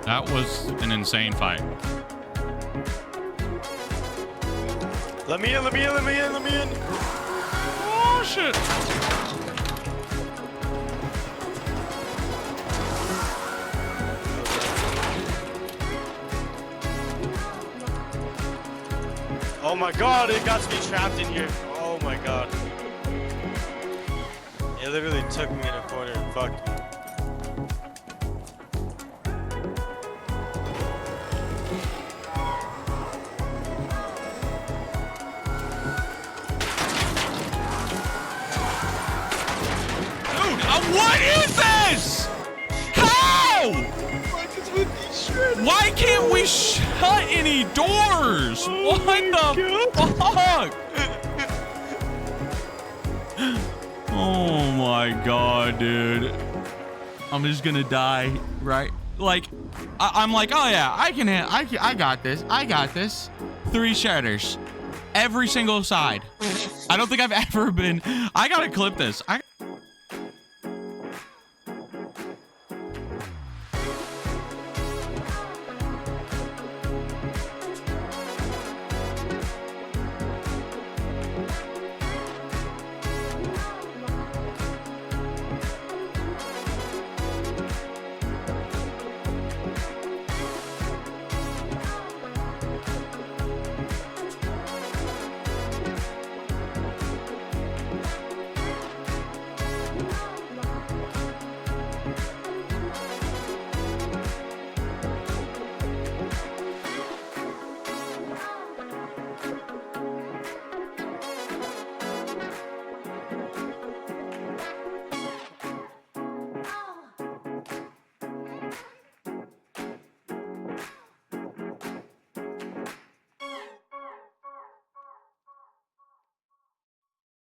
That was an insane fight. Let me in, let me in, let me in, let me in. Oh, shit. Oh my god, it got me trapped in here. Oh my god. It literally took me in a corner and fucked me. What is this? How? Why can't we shut any doors? What the fuck? Oh my god, dude. I'm just gonna die, right? Like, I'm like, oh yeah, I got this. I got this. 3 shatters. Every single side. I don't think I've ever been. I gotta clip this.